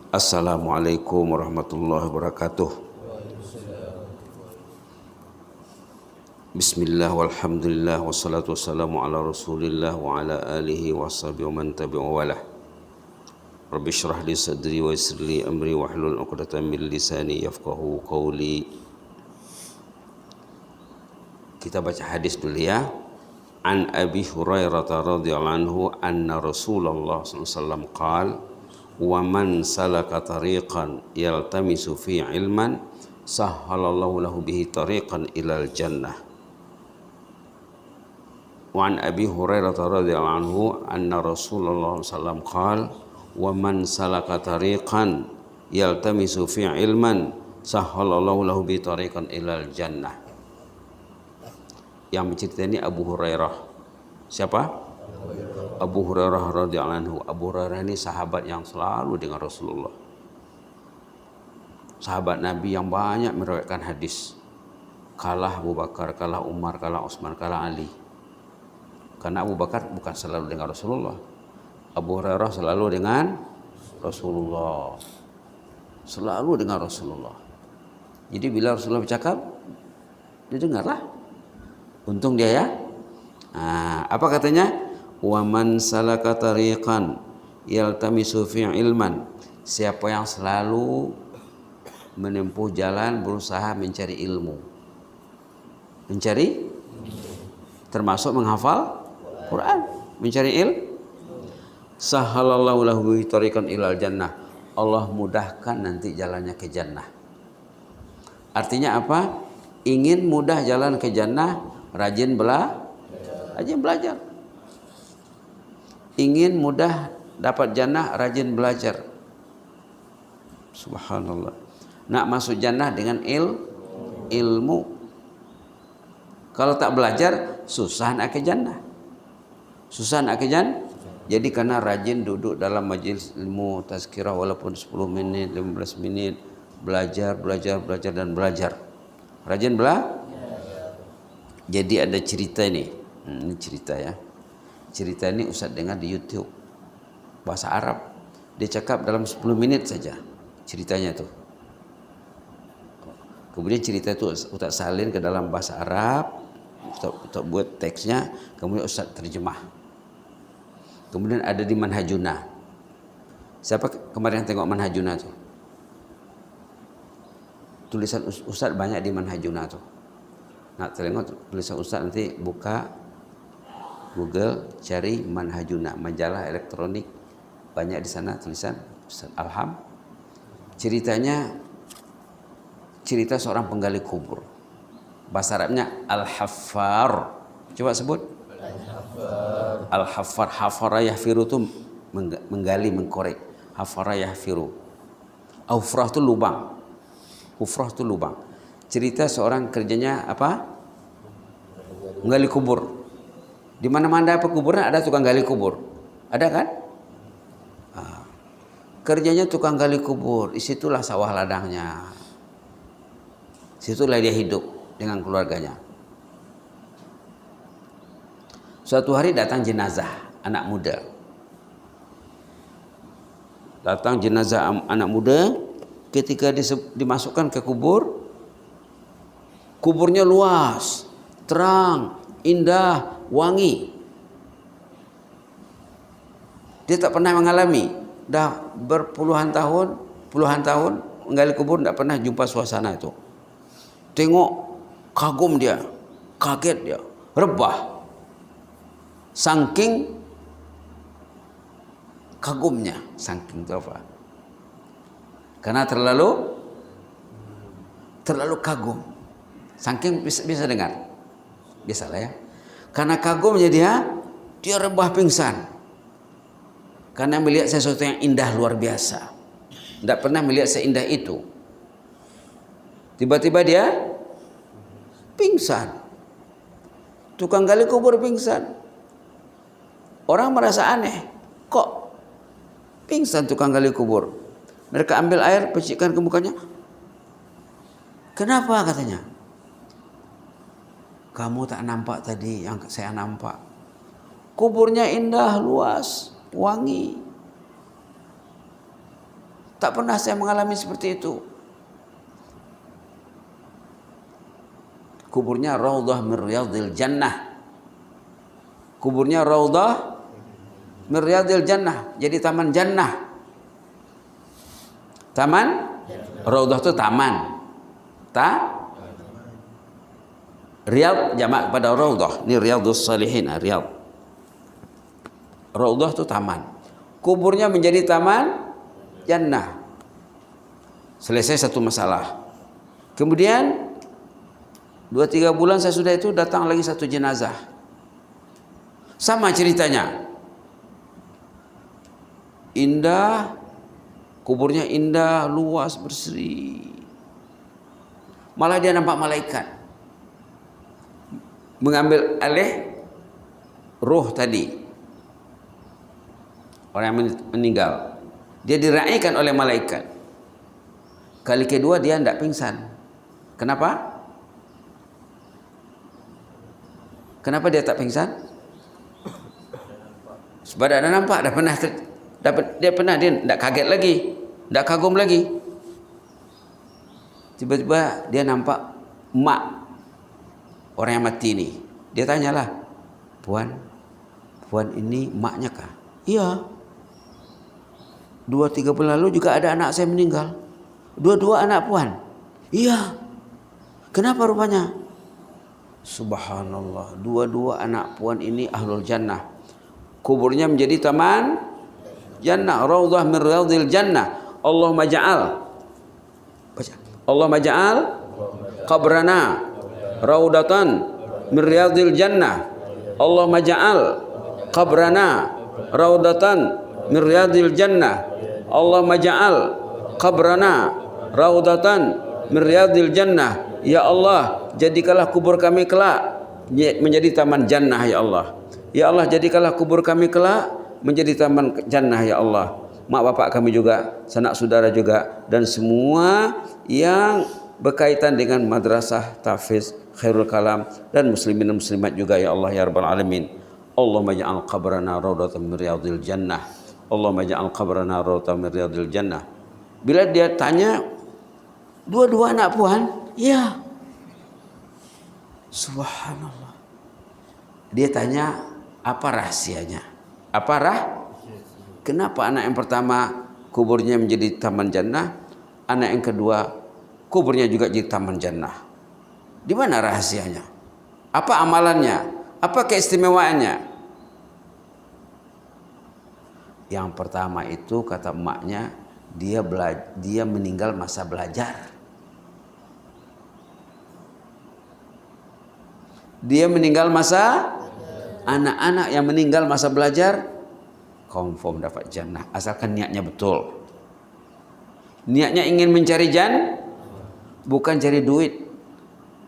Assalamualaikum warahmatullahi wabarakatuh. Bismillah walhamdulillah wassalatu wassalamu ala rasulillah wa ala alihi wa sahbihi wa man tabi'a walah. Rabbi syrah li sadri wa yassir li amri wa hlul 'uqdatam min lisani yafqahu qawli. Kita baca hadis dulu ya. An Abi Hurairah radhiyallahu anhu anna Rasulullah sallallahu alaihi wasallam qala wa man salaka tariqan yaltamisu fi ilman sahhalallahu lahu bihi tariqan ilal jannah. Wa an Abi Hurairah radhiyallahu anhu anna Rasulullah sallallahu alaihi wasallam qala wa man salaka tariqan yaltamisu fi ilman sahhalallahu lahu bihi tariqan ilal jannah. Yang menceritakan ini Abu Hurairah. Siapa? Abu Hurairah radhiyallahu anhu. Abu Hurairah ini sahabat yang selalu dengan Rasulullah. Sahabat Nabi yang banyak meriwayatkan hadis. Kalah Abu Bakar, kalah Umar, kalah Utsman, kalah Ali. Karena Abu Bakar bukan selalu dengan Rasulullah. Abu Hurairah selalu dengan Rasulullah. Selalu dengan Rasulullah. Jadi bila Rasulullah bercakap, didengarlah. Untung dia ya. Apa katanya? Wa man salaka tariqan yaltamisu fi ilman. Siapa yang selalu menempuh jalan berusaha mencari ilmu. Mencari termasuk menghafal Quran, mencari ilmu. Sahhalallahu lahu tariqan ilal jannah. Allah mudahkan nanti jalannya ke jannah. Artinya apa? Ingin mudah jalan ke jannah, rajin belajar. Ingin mudah dapat jannah, rajin belajar. Subhanallah. Nak masuk jannah dengan ilmu. Kalau tak belajar, susah nak ke jannah. Jadi karena rajin duduk dalam majelis ilmu tazkirah walaupun 10 menit, 15 menit, belajar dan belajar. Rajin belajar. Jadi ada cerita ini. Ini cerita ya. Cerita ini Ustaz dengar di YouTube. Bahasa Arab. Dia cakap dalam 10 menit saja ceritanya tuh. Kemudian cerita itu Ustaz salin ke dalam bahasa Arab. Ustaz buat teksnya, kemudian Ustaz terjemah. Kemudian ada di Manhajuna. Siapa kemarin yang tengok Manhajuna tuh? Tulisan Ustaz banyak di Manhajuna tuh. Nak tengok tulisan Ustaz nanti buka Google, cari Manhajuna, majalah elektronik, banyak di sana tulisan Ustaz Alham. Ceritanya cerita seorang penggali kubur. Bahasa Arabnya Al-Haffar. Coba sebut. Al-Haffar. Hafara yahfiru itu menggali, mengkorek. Hafara yahfiru. Hufrah itu lubang. Hufrah itu lubang. Cerita seorang kerjanya apa? Menggali kubur. Di mana-mana apa kuburan ada tukang gali kubur. Ada kan? Kerjanya tukang gali kubur. Disitulah sawah ladangnya. Situlah dia hidup dengan keluarganya. Suatu hari datang jenazah anak muda. Datang jenazah anak muda. Ketika dimasukkan ke kubur, kuburnya luas, terang, indah, wangi. Dia tak pernah mengalami, dah puluhan tahun menggali kubur, tak pernah jumpa suasana itu. Tengok, kagum dia, kaget dia, rebah. Saking kagumnya, saking itu apa? Karena terlalu kagum. Saking bisa dengar. Biasalah ya. Karena kagumnya dia rebah pingsan. Karena melihat sesuatu yang indah luar biasa. Tidak pernah melihat seindah itu. Tiba-tiba dia pingsan. Tukang gali kubur pingsan. Orang merasa aneh. Kok pingsan tukang gali kubur? Mereka ambil air, percikkan ke mukanya. Kenapa katanya? Kamu tak nampak tadi yang saya nampak. Kuburnya indah, luas, wangi. Tak pernah saya mengalami seperti itu. Kuburnya raudhah min riyadil jannah. Kuburnya raudhah min riyadil jannah. Jadi taman jannah. Taman raudhah itu taman. Riyad jamak kepada raudhah. Ini riyadus salihin, riyad. Raudhah itu taman. Kuburnya menjadi taman jannah. Selesai satu masalah. Kemudian 2-3 bulan saya sudah itu datang lagi satu jenazah. Sama ceritanya. Indah, kuburnya indah, luas, berseri. Malah dia nampak malaikat mengambil alih ruh tadi, orang yang meninggal. Dia diraikan oleh malaikat. Kali kedua dia tidak pingsan. Kenapa? Kenapa dia tak pingsan? Sebab dah nampak, dah pernah dia tidak kaget lagi, tidak kagum lagi. Tiba-tiba dia nampak mak orang yang mati ini. Dia tanyalah, puan ini maknya kah? Iya. 2-3 bulan lalu juga ada anak saya meninggal. Dua-dua anak puan. Iya. Kenapa rupanya? Subhanallah. Dua-dua anak puan ini ahlul jannah. Kuburnya menjadi taman jannah. Raudhah min riyadil jannah. Allahumma ja'al qabrana raudatan min riyadil jannah. Allahumma ja'al qabrana raudatan min riyadil jannah. Allahumma ja'al qabrana raudatan min riyadil jannah. Ya Allah, jadikanlah kubur kami kelak menjadi taman jannah ya Allah. Ya Allah, jadikanlah kubur kami kelak menjadi taman jannah ya Allah. Mak bapak kami juga, sanak saudara juga, dan semua yang berkaitan dengan madrasah tahfiz Khairul Kalam dan muslimin dan muslimat juga ya Allah ya rabbal alamin. Allahumma ja'al qabrana raudhatan min riyadil jannah. Allahumma ja'al qabrana raudhatan min riyadil jannah. Bila dia tanya, dua-dua anak puan? Ya. Subhanallah. Dia tanya, apa rahasianya? Kenapa anak yang pertama kuburnya menjadi taman jannah, anak yang kedua kuburnya juga jadi taman jannah? Di mana rahasianya? Apa amalannya? Apa keistimewaannya? Yang pertama itu kata emaknya, dia meninggal masa belajar. Dia meninggal masa anak-anak yang meninggal masa belajar confirm dapat jannah asalkan niatnya betul. Niatnya ingin mencari bukan cari duit,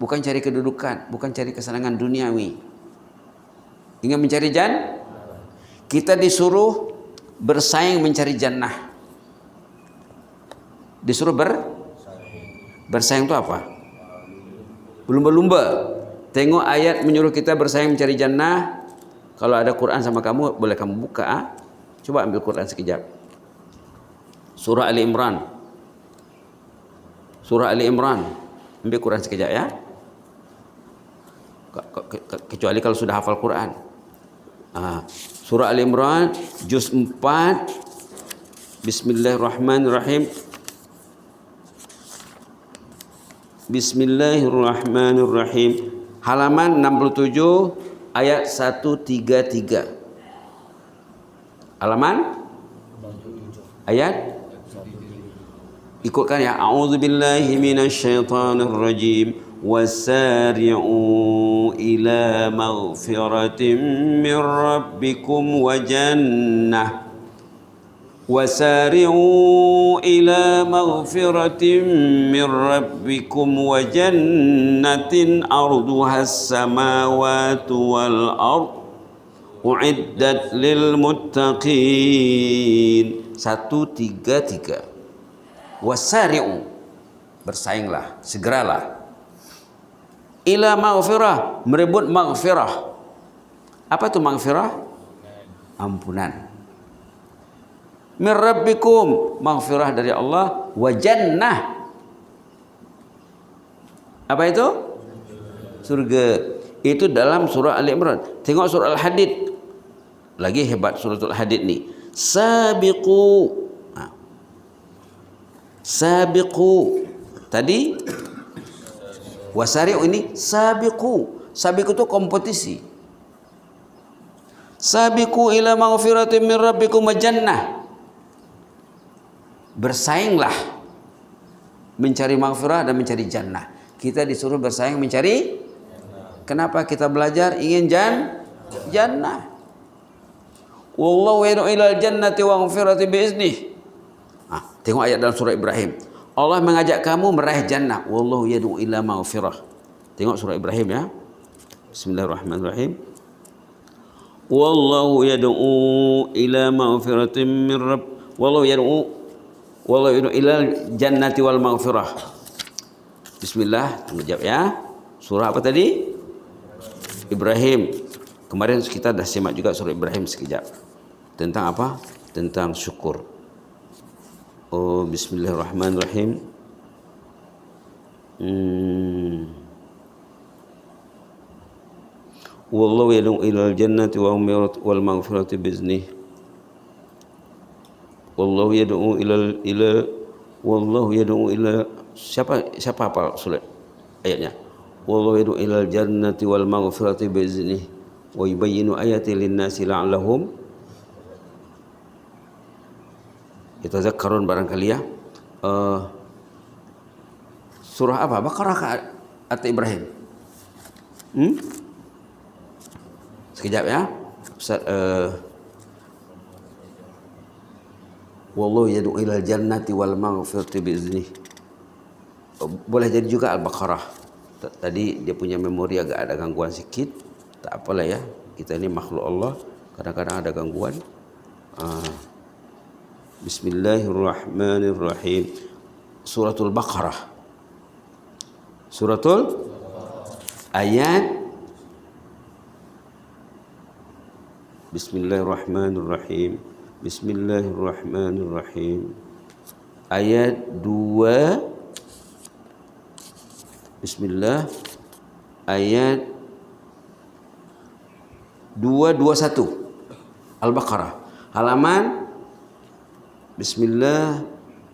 bukan cari kedudukan, bukan cari kesenangan duniawi. Ingin mencari kita disuruh bersaing mencari jannah. Disuruh bersaing itu apa? Berlumba-lumba. Tengok ayat menyuruh kita bersaing mencari jannah. Kalau ada Quran sama kamu, boleh kamu buka. Coba ambil Quran sekejap. Surah Ali Imran. Ambil Quran sekejap ya. Kecuali kalau sudah hafal Quran. Surah Ali Imran juz 4. Bismillahirrahmanirrahim. Bismillahirrahmanirrahim. Halaman 67 ayat 133. Halaman ayat ikutkan ya. A'udzubillahi minasyaitonirrajim. Wasari'u ila maghfiratin min rabbikum wa jannah. وسارعوا إلى مغفرة من ربكم وجنة أرضها السماوات والأرض أعدت للمتقين. 133. Wasari'u, bersainglah, segeralah. Ila maghfirah, merebut maghfirah. Apa itu maghfirah? Ampunan. Min rabbikum, maghfirah dari Allah, wa jannah. Apa itu? Surga. Itu dalam surah Ali Imran. Tengok surah Al-Hadid. Lagi hebat surah Al-Hadid ni. Sabiqu. Sabiqu. Tadi wasari'u, ini sabiqu. Sabiqu itu kompetisi. Sabiqu ila maghfiratin min rabbikum wa jannah. Bersainglah mencari maghfirah dan mencari jannah. Kita disuruh bersaing mencari. Kenapa kita belajar? Ingin jannah. Wallahu yad'u ilal jannati wa maghfirati biiznih. Tengok ayat dalam surah Ibrahim. Allah mengajak kamu meraih jannah. Wallahu yad'u ila maghfirah. Tengok surah Ibrahim ya. Bismillahirrahmanirrahim. Wallahu yad'u ila maghfiratin min rabb. Wallahu yad'u ilal jannati wal maghfirah. Bismillah, tunggu jawab ya. Surah apa tadi? Ibrahim. Kemarin kita dah simak juga surah Ibrahim sekejap. Tentang apa? Tentang syukur. Oh, bismillahirrahmanirrahim. Wallahu yad'u ilal jannati wal maghfirati biznih. Wallahu yad'u wallahu yad'u ila siapa hafal surat ayatnya? Wallahu yad'u ilal jannati wal maghfirati biiznih wa yubayyinu ayati lin-nasi la'allahum yatazakkarun, barangkali ya. Surah apa? Baqarah atau Ibrahim? Sekejap ya. Ustaz, wallahu yad'u ilal jannati wal maghfirati biiznih. Boleh jadi juga Al-Baqarah. Tadi dia punya memori agak ada gangguan sedikit. Tak apalah ya. Kita ini makhluk Allah, kadang-kadang ada gangguan. Bismillahirrahmanirrahim. Suratul Baqarah. Suratul ayat. Bismillahirrahmanirrahim. Bismillahirrahmanirrahim. Ayat 2. Bismillah. Ayat 221. Al-Baqarah. Halaman Bismillah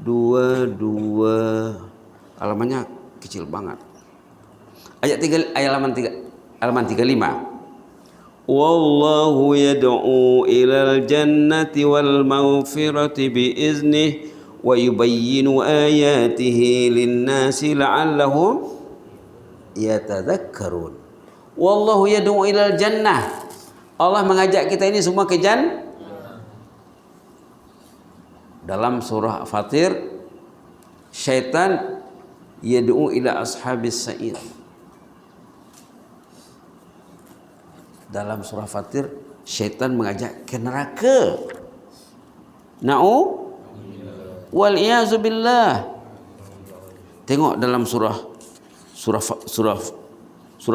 22. Halamannya kecil banget. Ayat 3, halaman 35. Wallahu yad'u ilal jannati wal maghfirati biiznih wa yubayyinu ayatihi lin-nasi la'allahum yatadzakkarun. Wallahu yad'u ilal jannah. Allah mengajak kita ini semua ke jannah. Dalam surah Fatir, syaitan yad'u ila ashabis sa'ir. Dalam surah Fatir, syaitan mengajak ke neraka. Wal iyazu billah. Tengok dalam surah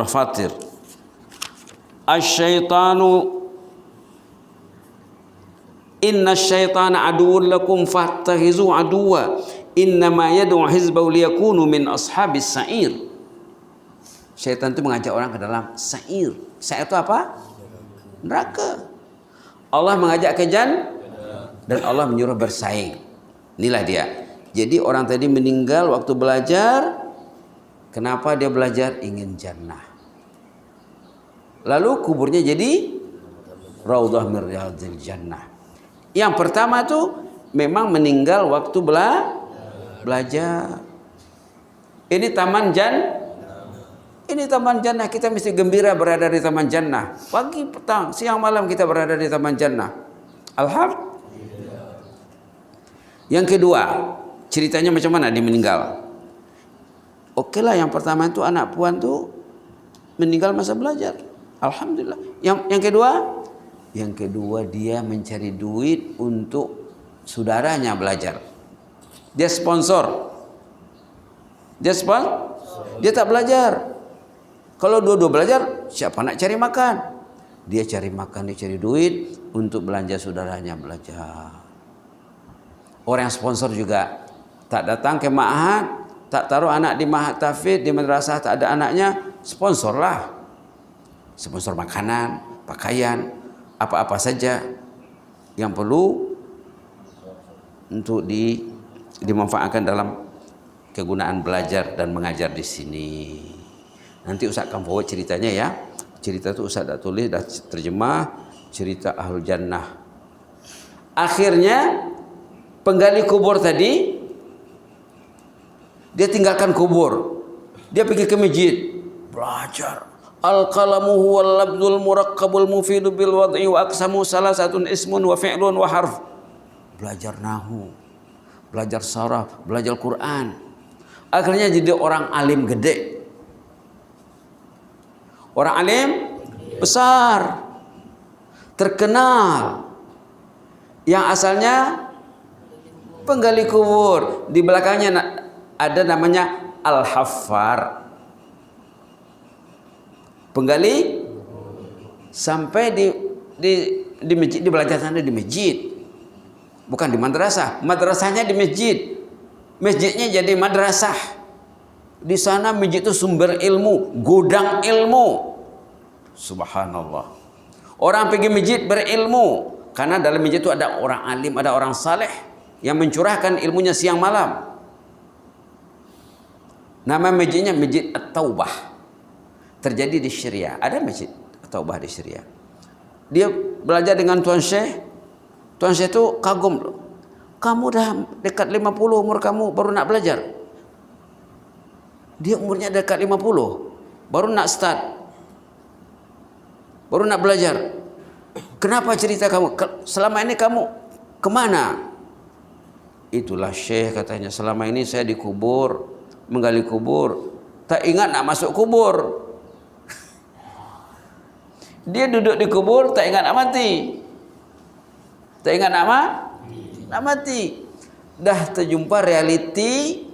Fatir. Asy-syaitanu inna syaitana aduwwun lakum fattakhizu aduwwa innama yad'u hizbahu liyakunu min ashabis sa'ir. Syaitan itu mengajak orang ke dalam sa'ir. Sa'ir itu apa? Neraka. Allah mengajak ke jannah dan Allah menyuruh bersaing. Inilah dia. Jadi orang tadi meninggal waktu belajar. Kenapa dia belajar? Ingin jannah. Lalu kuburnya jadi raudhah min riyadhil jannah. Yang pertama tuh memang meninggal waktu belajar. Ini taman jannah. Kita mesti gembira berada di taman jannah. Pagi, petang, siang, malam kita berada di taman jannah. Alhamdulillah. Yang kedua, ceritanya macam mana dia meninggal? Oke lah, yang pertama itu anak puan tuh meninggal masa belajar. Alhamdulillah. Yang kedua dia mencari duit untuk saudaranya belajar. Dia sponsor. Dia tak belajar. Kalau dua-dua belajar, siapa nak cari makan? Dia cari makan, dia cari duit untuk belanja saudaranya belajar. Orang yang sponsor juga tak datang ke ma'had, tak taruh anak di ma'had tahfidz, di madrasah tak ada anaknya, sponsor lah. Sponsor makanan, pakaian, apa-apa saja yang perlu untuk dimanfaatkan dalam kegunaan belajar dan mengajar di sini. Nanti Ustaz akan forward ceritanya ya. Cerita itu Ustaz dah tulis, dah terjemah, cerita Ahlul Jannah. Akhirnya penggali kubur tadi dia tinggalkan kubur. Dia pergi ke masjid, belajar. Al-qalamu huwal labdul murakkabul mufidu bil wad'i wa aqsamu salasatun ismun wa fi'lun wa harf. Belajar nahu, belajar saraf, belajar Quran. Akhirnya jadi orang alim gede. Orang alim besar, terkenal, yang asalnya penggali kubur. Di belakangnya ada namanya Al-Haffar, penggali, sampai di masjid, di belajar sana di masjid, bukan di madrasah. Madrasahnya di masjid, masjidnya jadi madrasah. Di sana masjid itu sumber ilmu, gudang ilmu. Subhanallah. Orang pergi masjid berilmu karena dalam masjid itu ada orang alim, ada orang saleh yang mencurahkan ilmunya siang malam. Nama masjidnya Masjid At-Taubah. Terjadi di Syria. Ada Masjid At-Taubah di Syria. Dia belajar dengan Tuan Syekh. Tuan Syekh itu kagum. Kamu dah dekat 50 umur kamu baru nak belajar. Dia umurnya dekat 50, baru nak start, baru nak belajar. Kenapa cerita kamu? Selama ini kamu kemana? Itulah Syekh katanya, selama ini saya dikubur, menggali kubur, tak ingat nak masuk kubur. Dia duduk di kubur, tak ingat nak mati. Tak ingat nak mati. Dah terjumpa realiti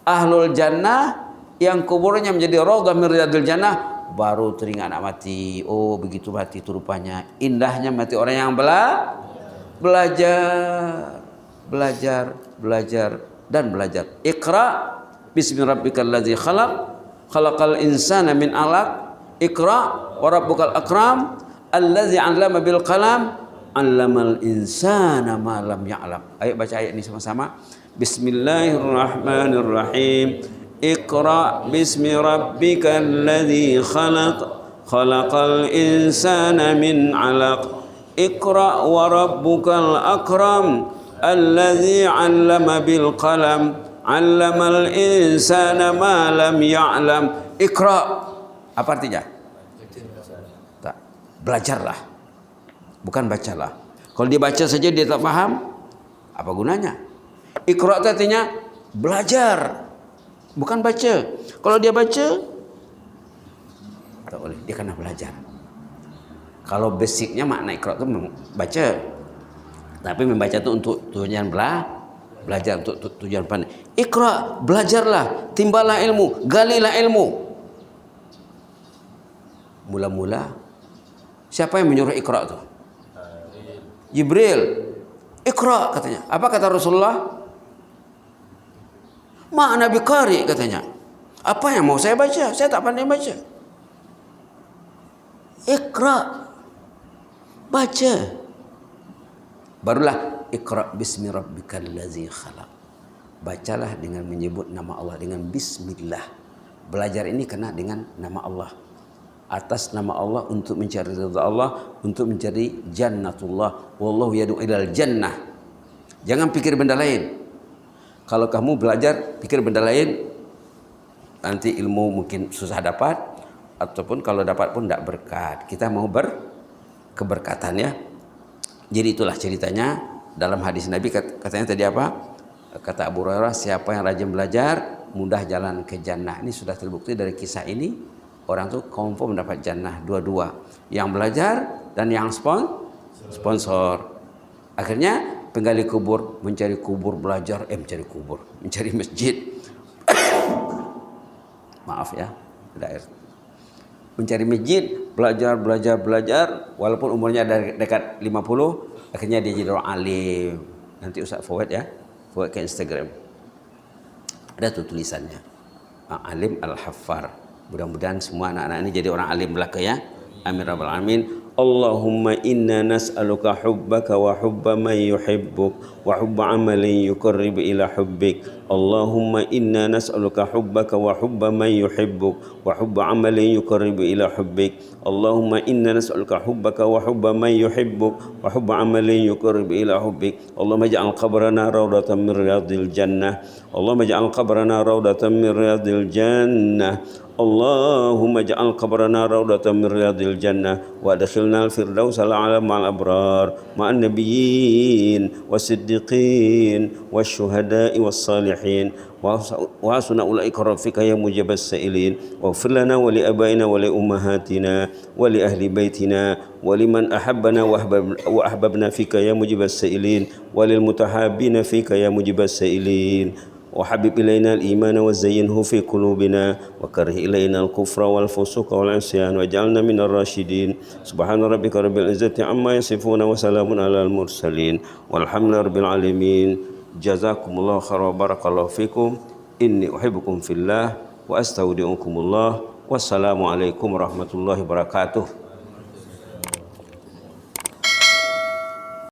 Ahlul Jannah yang kuburnya menjadi raudhah min riyadil jannah, baru teringat nak mati. Oh, begitu mati itu rupanya. Indahnya mati orang yang belajar dan belajar. Iqra bismi rabbikal ladzi khalaq, khalaqal insana min 'alaq. Iqra wa rabbukal akram alladzi 'allama bil qalam, 'allamal insana ma lam ya'lam. Ayo baca ayat ini sama-sama. Bismillahirrahmanirrahim. Iqra bismi rabbikal ladzi khalaq, khalaqal insana min 'alaq. Iqra wa rabbukal akram alladzi 'allama bil qalam, 'allamal insana ma lam ya'lam. Iqra apa artinya? Tak, belajarlah, bukan bacalah. Kalau dia baca saja dia tak faham, apa gunanya? Iqra itu artinya belajar, bukan baca. Kalau dia baca, tak boleh, dia kena belajar. Kalau basicnya makna Iqra itu baca, tapi membaca itu untuk tujuan belajar, untuk tujuan pandai. Iqra, belajarlah, timbalah ilmu, galilah ilmu. Mula-mula siapa yang menyuruh Iqra itu? Jibril. Iqra katanya. Apa kata Rasulullah? Ma'ana biqari katanya. Apa yang mau saya baca? Saya tak pandai baca. Iqra, baca. Barulah Iqra bismi rabbikal ladzi khalaq. Bacalah dengan menyebut nama Allah, dengan bismillah. Belajar ini kena dengan nama Allah. Atas nama Allah, untuk mencari ridha Allah, untuk mencari jannatullah. Wallahu yad'u ilal jannah. Jangan pikir benda lain. Kalau kamu belajar pikir benda lain, nanti ilmu mungkin susah dapat, ataupun kalau dapat pun tidak berkat. Kita mau keberkatan ya. Jadi itulah ceritanya dalam hadis Nabi. Katanya tadi apa? Kata Abu Hurairah, siapa yang rajin belajar mudah jalan ke jannah. Ini sudah terbukti dari kisah ini. Orang tuh confirm mendapat jannah dua-dua. Yang belajar dan yang sponsor. Akhirnya penggali kubur mencari kubur belajar, mencari masjid. Maaf ya, ada air. Mencari masjid, belajar, walaupun umurnya dekat 50, akhirnya dia jadi orang alim. Nanti Ustaz forward ya. buat ke Instagram. Ada tuh tulisannya. Alim Al-Haffar. Mudah-mudahan semua anak-anak ini jadi orang alim belaka ya. Amin rabbal alamin. Allahumma inna nas'aluka hubbaka wa hubba man yuhibbuk wa hubba amalin yuqarribu ila hubbik. Allahumma inna nas'aluka hubbaka wa hubba man yuhibbuk wa hubba amalin yuqarribu ila hubbik. Allahumma inna nas'aluka hubbaka wa hubba man yuhibbuk wa hubba amalin yuqarribu ila hubbik. Allahumma ij'al qabrana rawdatan min riyadil jannah. Allahumma ij'al qabrana rawdatan min riyadil jannah. Allahumma ij'al qabrana rawdatan min riyadil jannah wa adkhilna al-firdaus al-a'la ma'al abrar ma'an nabiyyin was-siddiqin wasyuhada'i was-salihin wa hasuna ulaika rafiqa ya mujabas sa'ilin waghfir lana wa li abaina wa li ummahatina wa li ahli baitina wa liman ahabbana wa ahbabna fika ya mujibas sa'ilin wa lil mutahabbina fika ya mujibas sa'ilin. وحبب إلينا الإيمان وزينه في قلوبنا وكره إلينا الكفر والفسوق والعصيان واجعلنا من الراشدين. سبحان ربك رب العزة عما يصفون وسلام على المرسلين والحمد لله رب العالمين. جزاكم الله خيرا وبارك الله فيكم. إني أحبكم في الله وأستودعكم الله والسلام عليكم ورحمة الله وبركاته.